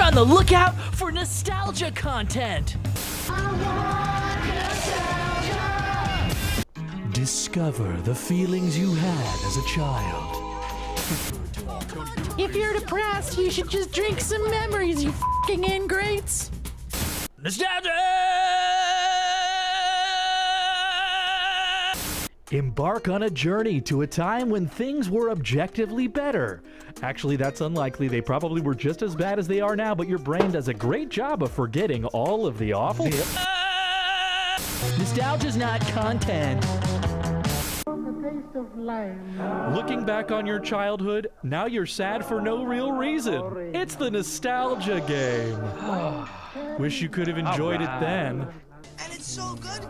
We're on the lookout for nostalgia content. Discover the feelings you had as a child. If you're depressed, you should just drink some memories, you f***ing ingrates. Nostalgia! Embark on a journey to a time when things were objectively better. Actually, that's unlikely. They probably were just as bad as they are now, but your brain does a great job of forgetting all of the awful. Nostalgia's not content. Looking back on your childhood, now you're sad for no real reason. It's the nostalgia game. Wish you could have enjoyed it then. And it's so good.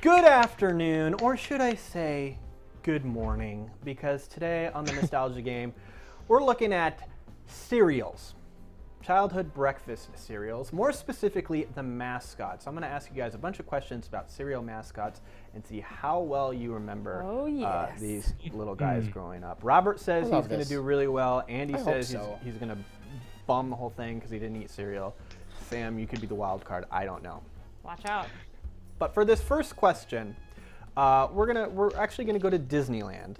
Good afternoon, or should I say good morning, because today on the Nostalgia Game, we're looking at cereals. Childhood breakfast cereals, more specifically the mascots. I'm going to ask you guys a bunch of questions about cereal mascots and see how well you remember these little guys growing up. Robert says he's going to do really well. Andy says he's going to bum the whole thing because he didn't eat cereal. Sam, you could be the wild card. I don't know. Watch out. But for this first question, we're actually gonna go to Disneyland.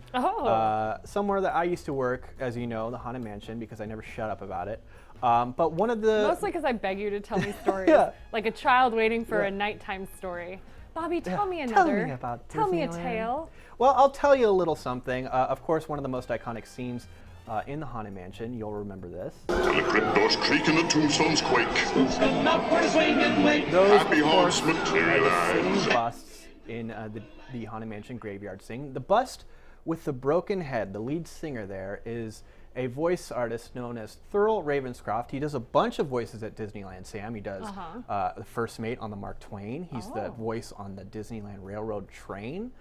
Somewhere that I used to work, as you know, the Haunted Mansion, because I never shut up about it. But one of the mostly because I beg you to tell me stories, like a child waiting for a nighttime story. Bobby, tell me another. Tell me a tale. Well, I'll tell you a little something. Of course, one of the most iconic scenes in the Haunted Mansion, you'll remember this. Till the crypt doors creak and the tombstones quake. Those, Happy of course, haunts are the materialize. singing busts in the Haunted Mansion graveyard scene. The bust with the broken head, the lead singer there, is a voice artist known as Thurl Ravenscroft. He does a bunch of voices at Disneyland, Sam. He does the first mate on the Mark Twain. He's the voice on the Disneyland Railroad train.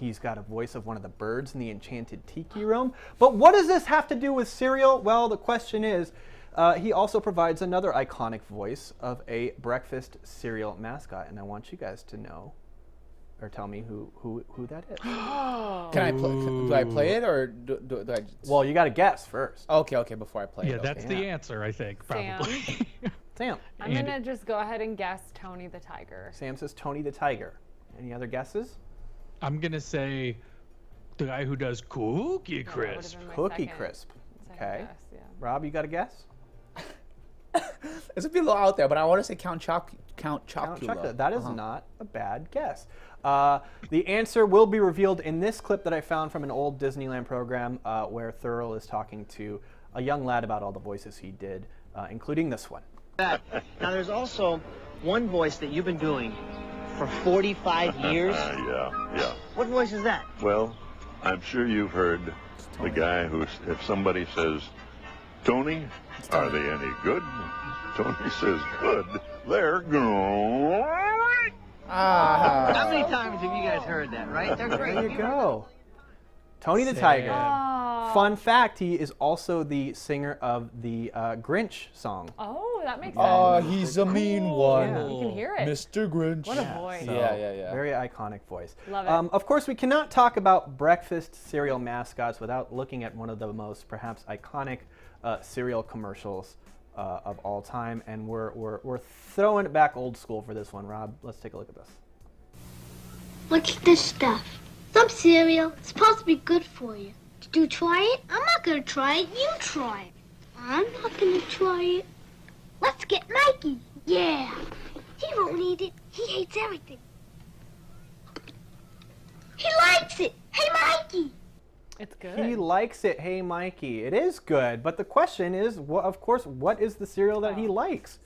He's got a voice of one of the birds in the Enchanted Tiki Room. But what does this have to do with cereal? Well, the question is, he also provides another iconic voice of a breakfast cereal mascot, and I want you guys to know, or tell me who that is. Can I play? Do I play it or do I? Well, you got to guess first. Okay, before I play it. Yeah, that's the answer, I think, probably. Sam. I'm gonna just go ahead and guess Tony the Tiger. Sam says Tony the Tiger. Any other guesses? I'm gonna say the guy who does Cookie Crisp. Cookie Crisp. Okay. Guess, Rob, you got a guess? It's a bit low out there, but I want to say Count Chocula. That is not a bad guess. The answer will be revealed in this clip that I found from an old Disneyland program where Thurl is talking to a young lad about all the voices he did, including this one. Now, there's also one voice that you've been doing for 45 years. Yeah. What voice is that? Well, I'm sure you've heard the guy who, if somebody says, Tony, are they any good? Tony says, good. They're great. How many times have you guys heard that, right? They're great. There you go. Tony the Tiger. Fun fact, he is also the singer of the Grinch song. Oh, that makes sense. Oh, he's a mean one. Yeah. You can hear it. Mr. Grinch. What a voice. So, Yeah. Very iconic voice. Love it. Of course, we cannot talk about breakfast cereal mascots without looking at one of the most perhaps iconic cereal commercials of all time, and we're throwing it back old school for this one. Rob, let's take a look at this. What's this stuff? Some cereal. It's supposed to be good for you. Did you try it? I'm not gonna try it. You try it. I'm not gonna try it. Let's get Mikey. Yeah. He won't eat it. He hates everything. He likes it. Hey, Mikey. It's good. He likes it. Hey, Mikey. It is good, but the question is, of course, what is the cereal that he likes?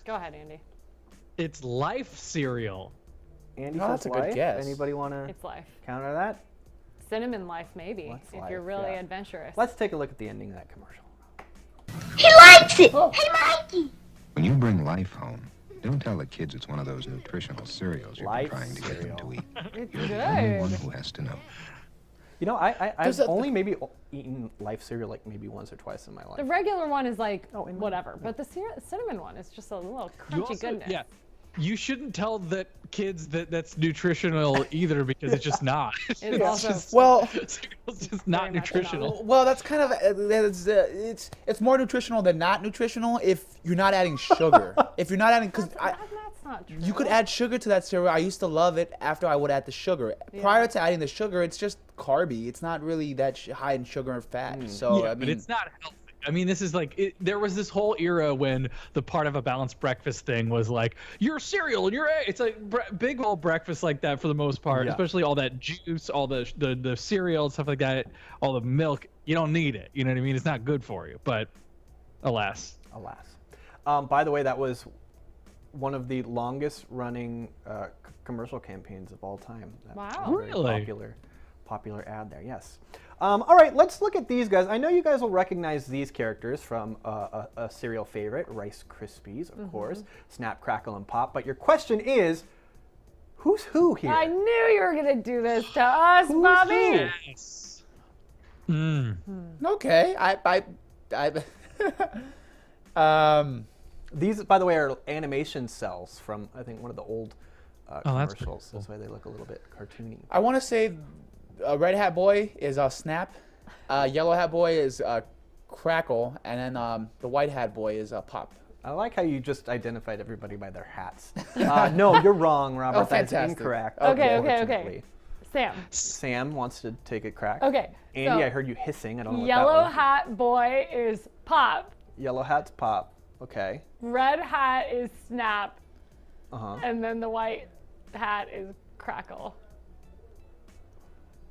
Go ahead, Andy. It's Life cereal. Andy Oh, says that's a good Life. guess. Anybody want to It's Life. counter that? Cinnamon Life, maybe, What's if Life? you're really Yeah. adventurous. Let's take a look at the ending of that commercial. He likes it. Hey, Mikey. When you bring Life home, don't tell the kids it's one of those nutritional cereals you're Life trying to get them to eat. It's You're the only one good. who has to know. You know, I've only maybe eaten Life cereal like maybe once or twice in my life. The regular one is like whatever, but the cinnamon one is just a little crunchy goodness. Yeah. you shouldn't tell that kids that that's nutritional either, because it's just not. It's just not nutritional. Well, that's kind of it's more nutritional than not nutritional if you're not adding sugar. If you're not adding, because That's not true. you could add sugar to that cereal. I used to love it after I would add the sugar. Yeah. Prior to adding the sugar, it's just carby. It's not really that high in sugar and fat. So Yeah, I but mean, it's not healthy. I mean, this is like there was this whole era when the part of a balanced breakfast thing was like your cereal and your egg. It's like big old breakfast like that for the most part, especially all that juice, all the cereal and stuff like that, all the milk. You don't need it. You know what I mean? It's not good for you. But alas. By the way, that was one of the longest running commercial campaigns of all time. That's Wow. Really? Popular ad there, yes. All right, let's look at these guys. I know you guys will recognize these characters from a cereal favorite, Rice Krispies, of course, Snap, Crackle, and Pop. But your question is, who's who here? I knew you were going to do this to us, Bobby. Yes. okay. These, by the way, are animation cells from, I think, one of the old commercials. That's why they look a little bit cartoony. I want to say Red Hat Boy is Snap, Yellow Hat Boy is Crackle, and then the White Hat Boy is Pop. I like how you just identified everybody by their hats. No, you're wrong, Robert. Oh, That's fantastic. incorrect. Okay. Sam wants to take a crack. Okay. Andy, so I heard you hissing. I don't know what Yellow that was. Hat Boy is Pop. Yellow Hat's Pop. Okay. Red Hat is Snap. Uh-huh. And then the White Hat is Crackle.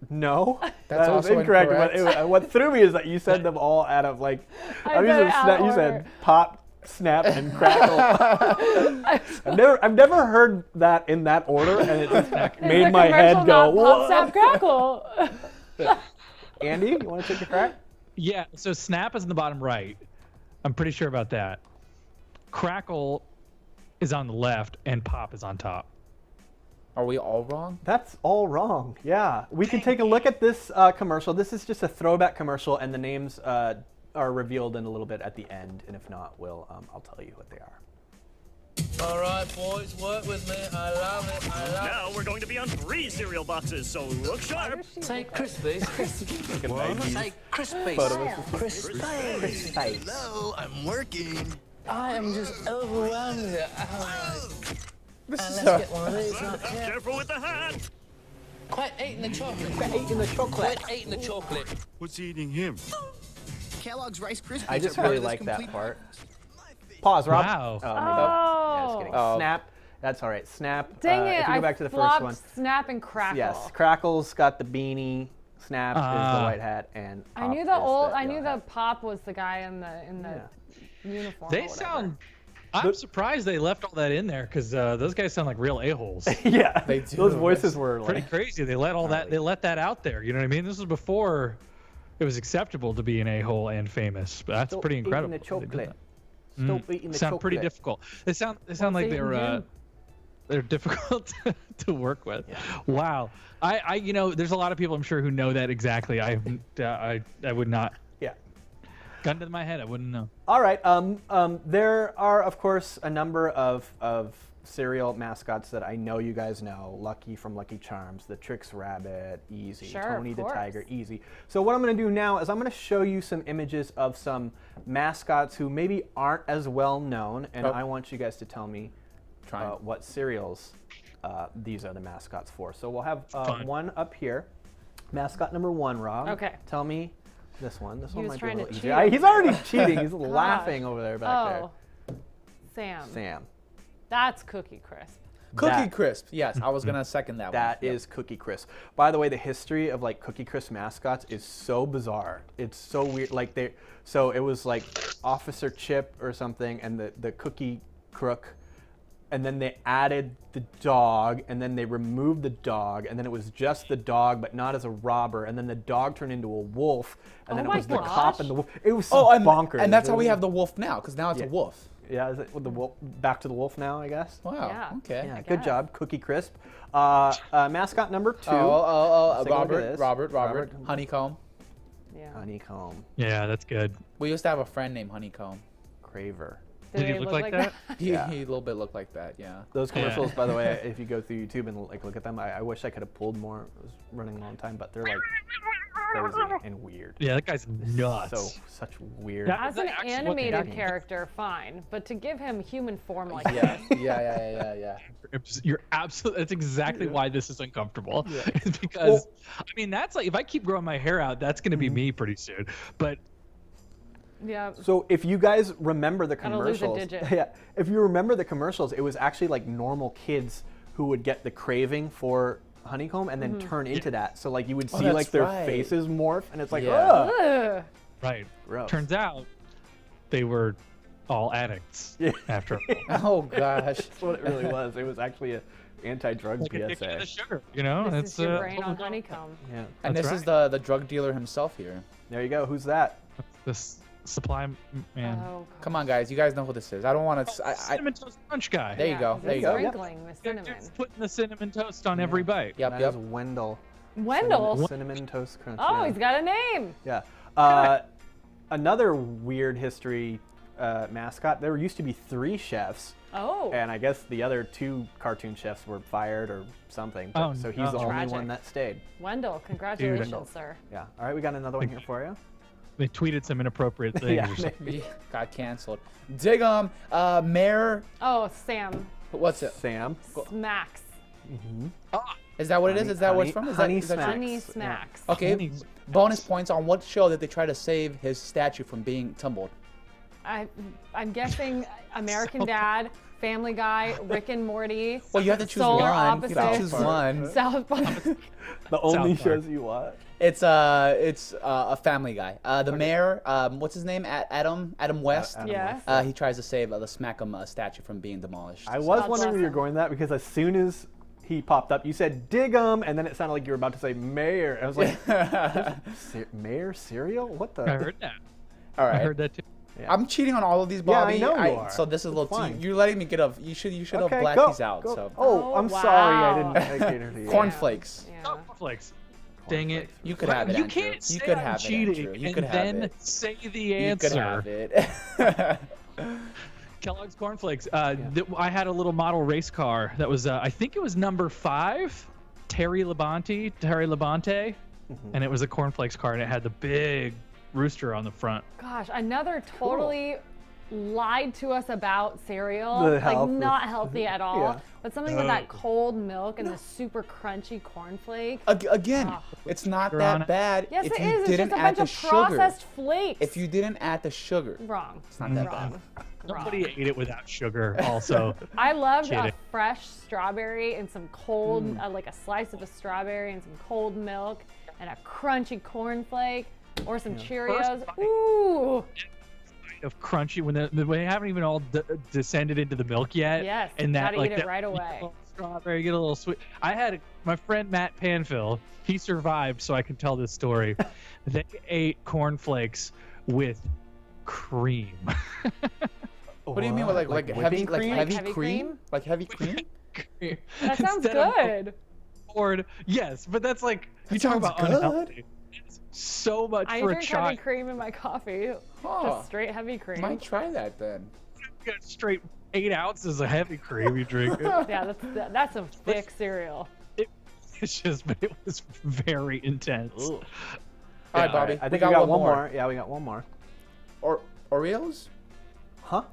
No, That's was also incorrect. incorrect. What threw me is that you said them all out of like. You said Pop, Snap, and Crackle. I've never heard that in that order, and it just made my head go. Pop, Snap, Crackle. Andy, you want to take a crack? Yeah. So Snap is in the bottom right. I'm pretty sure about that. Crackle is on the left, and Pop is on top. Are we all wrong? That's all wrong. Yeah, we can take a look at this commercial. This is just a throwback commercial, and the names are revealed in a little bit at the end. And if not, I'll tell you what they are. All right, boys, work with me. I love it. Now we're going to be on 3 cereal boxes, so look sharp. Say Crispies. Say Crispies. Crispies. Hello, I'm working. I am just overwhelmed here. Let's get one of these. Careful with the hat. Quit eating the chocolate. Quit eating the chocolate. Quit eating the chocolate. What's eating him? Kellogg's Rice Krispies. I just really like that part. Pause, Rob. Wow. Yeah, just kidding. Snap. That's all right. Snap. Dang it! If you go back to the first one. Snap and Crackle. Yes, Crackle's got the beanie. Snap is the white hat, and Pop I knew the Pop was the guy in the uniform. They sound. I'm surprised they left all that in there, because those guys sound like real a-holes. Yeah, they do. Those voices were pretty crazy. They let all that. They let that out there. You know what I mean? This was before it was acceptable to be an a-hole and famous. But that's pretty incredible. Eating the chocolate. Stop eating the sound pretty difficult. They sound like they're difficult to work with. Yeah. Wow. I there's a lot of people I'm sure who know that exactly. I would not. Yeah. Gun to my head, I wouldn't know. All right. There are of course a number of cereal mascots that I know you guys know. Lucky from Lucky Charms, the Trix Rabbit, easy. Sure, Tony the Tiger, easy. So what I'm going to do now is I'm going to show you some images of some mascots who maybe aren't as well known, and I want you guys to tell me what cereals these are the mascots for. So we'll have one up here. Mascot number 1, Rob. Okay. Tell me this one. This one might be a little cheat. easier. He's already cheating. He's laughing over there back there. Sam. That's Cookie Crisp. Cookie Crisp. Yes, I was gonna second that one. That is Cookie Crisp. By the way, the history of like Cookie Crisp mascots is so bizarre. It's so weird. Like so it was like Officer Chip or something, and the Cookie Crook, and then they added the dog, and then they removed the dog, and then it was just the dog, but not as a robber, and then the dog turned into a wolf, and then it was the cop and the wolf. It was so bonkers. And that's how we have the wolf now, because now it's a wolf. Yeah, is it with the wolf? Back to the wolf now, I guess. Wow. Yeah. Okay. Yeah, good job, Cookie Crisp. Mascot number 2. Robert. Honeycomb. Yeah. Honeycomb. Yeah, that's good. We used to have a friend named Honeycomb. Craver. Did he look like that? He a little bit looked like that, yeah. Those commercials, by the way, if you go through YouTube and like look at them, I wish I could have pulled more. It was running a long time, but they're like crazy and weird. Yeah, that guy's nuts. Such weird. As an animated character, fine, but to give him human form like Yeah, this. yeah. You're absolutely. That's exactly why this is uncomfortable. Yeah. It's because I mean that's like if I keep growing my hair out, that's going to be me pretty soon. But yeah. So if you guys remember the Gotta lose a commercials, digit. yeah, if you remember the commercials, it was actually like normal kids who would get the craving for honeycomb and then turn into that. So like you would see like their faces morph, and it's like, ugh. Right. Gross. Turns out they were all addicts after all. Oh gosh. That's what it really was. It was actually a anti-drug like addiction to PSA. the sugar, you know? This is your brain on honeycomb. Yeah. And That's this is the drug dealer himself here. There you go. Who's that? This supply man. Oh, Come on, guys. You guys know who this is. I don't want to. Cinnamon Toast Crunch guy. There you go. There you go. Sprinkling with cinnamon. Just putting the cinnamon toast on every bite. That is Wendell. Wendell? Cinnamon Toast Crunch. Oh, yeah. he's got a name. Yeah. Another weird history mascot. There used to be 3 chefs. Oh. And I guess the other 2 cartoon chefs were fired or something. But, so he's the only one that stayed. Wendell, congratulations, sir. Yeah. All right, we got another one here for you. They tweeted some inappropriate things. Yeah, or something. Got canceled. Dig 'em. Mayor. Oh, Sam. What's it? Sam. Smacks. Is that what it is? Is that what it's from? Is Honey that, Smacks. Honey Smacks. Okay. Bonus points on what show did they try to save his statue from being tumbled? I'm guessing American Dad, Family Guy, Rick and Morty. Well, you have to choose Solar one. Opposites, You have to choose one. South Park. The only South Park. shows you watch. It's a Family Guy. The mayor, what's his name? Adam West. Adam Yes. West. He tries to save the Smack'em statue from being demolished. I was That's wondering where you're awesome. going with that because as soon as he popped up, you said dig 'em, and then it sounded like you were about to say mayor. I was like, mayor cereal? What the? I heard that. All right. I heard that too. Yeah. I'm cheating on all of these, Yeah, I Bobby. know you are. So this is a little. fine. You're letting me get up. You should have blacked go, these out. go. So Oh, I'm wow. sorry. I didn't cater to you. cornflakes. Yeah. Oh, cornflakes. Dang it. You could have it. You Andrew. can't say You could I'm have cheating it. Andrew. You and could have then it. say the You answer. could have it. Kellogg's cornflakes. I had a little model race car that was, I think it was number 5, Terry Labonte, and it was a cornflakes car, and it had the big rooster on the front. Gosh, another totally lied to us about cereal. The Like health not is- healthy at all. Yeah. But something with that cold milk and the super crunchy cornflake. Again, Oh. it's not You're on that it. bad Yes, if it you is. It's didn't just a add bunch the of sugar. processed flakes. If you didn't add the sugar, Wrong. it's not that Wrong. bad. Nobody ate it without sugar, also. I loved a Kidding. fresh strawberry and some cold, like a slice of a strawberry and some cold milk and a crunchy cornflake or some Cheerios. bite. Ooh. Of crunchy when they haven't even all descended into the milk yet. Yes, and that gotta like eat it that right you get a away. little strawberry, get a little sweet. I had my friend Matt Panfill. He survived, so I can tell this story. They ate cornflakes with cream. What do you mean with like heavy whipping like cream? heavy cream? Like heavy cream? That sounds Instead of good. Or yes, but that's like you That talk sounds about good. unhealthy. It's so much I for a drink heavy child. cream in my coffee. Oh. Just straight heavy cream. Might try that then. You got straight 8 ounces of heavy cream you drink. Yeah, that's some thick cereal. It's just, but it was very intense. All right, Bobby. I think we got one more. Yeah, we got one more. Or Oreos? Huh?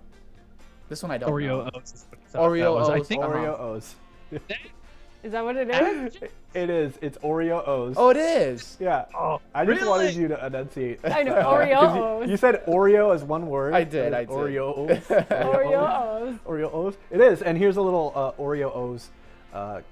This one I don't Oreo know. O's. is what I thought that Oreo was. I O's. think Oreo O's. Is that what it is? It is. It's Oreo O's. Oh, it is. Yeah. Oh, I just really? wanted you to enunciate. I know, 'Cause Oreo O's. You said Oreo as one word. I did, It is I did. Oreo O's. Oreo O's. Oreo O's. It is. And here's a little Oreo O's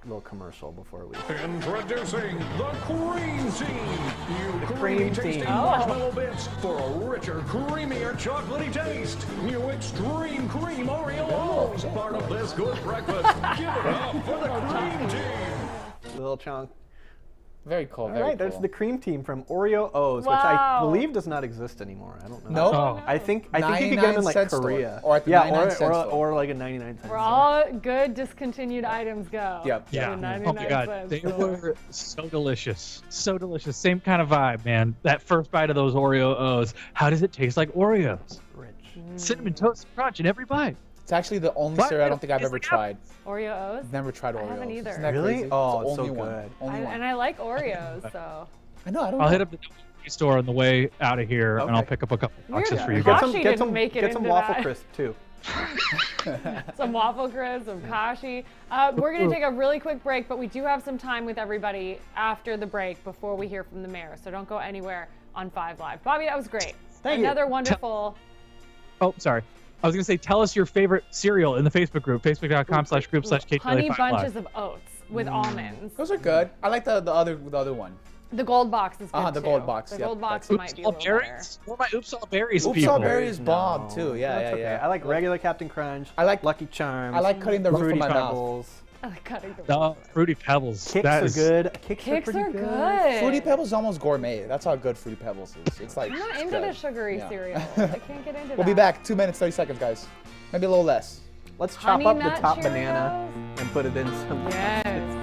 little commercial before we. Introducing the Cream Team. You Cream creamy Team. tasting Oh. marshmallow bits for a richer, creamier, chocolatey taste. New Extreme Cream Oreo O's, part of this good breakfast. Give it up for the Cream Team. Little chunk. Very cool. All Very right, cool. there's the cream team from Oreo O's, which I Wow. believe does not exist anymore. I don't know. Nope. Oh. I think you could get them in like 99 cent store, Korea, or at the yeah, 99 cent store. or like a 99 cent. Where store. all good discontinued items go. Yep. Yeah. To the Oh my 99 god, cents they store. were so delicious. So delicious. Same kind of vibe, man. That first bite of those Oreo O's. How does it taste like Oreos? Rich. Cinnamon Toast Crunch in every bite. It's actually the only What? cereal I don't think I've It's ever like tried. Oreo O's? Never tried Oreos. I haven't either. Isn't that Really? crazy? Oh, It's it's the so only one. good. Only one. And I like Oreos, so. I know. I don't I'll know. hit up the store on the way out of here, and I'll Okay. pick up a couple boxes Weird. for you Get guys. some, didn't make it get some into waffle that. crisp too. Some waffle crisp, some kashi. We're going to take a really quick break, but we do have some time with everybody after the break before we hear from the mayor. So don't go anywhere on 5 Live. Bobby, that was great. Thank you. Another wonderful. Oh, sorry. I was going to say, tell us your favorite cereal in the Facebook group, facebook.com/group/KTLA5Live. Honey bunches of oats with almonds. Those are good. I like the other one. The gold box is good the too. gold box, The yep, gold box that's- might be a All little better. berries? What about Oops All Berries Oops, people? all berries bomb too. Yeah, That's yeah, okay. yeah. I like regular Captain Crunch. I like Lucky Charms. I like cutting the roof Fruity of my mouth. Pebbles. I like cutting the Oh, Fruity Pebbles. Kicks That are is- good. Kicks Kicks pretty are good. Fruity Pebbles is almost gourmet. That's how good Fruity Pebbles is. It's like I'm not it's into good. the sugary Yeah. cereal. I can't get into that. We'll be back. 2 minutes, 30 seconds, guys. Maybe a little less. Let's chop Honey up the Nut top banana and put it in some. Yes.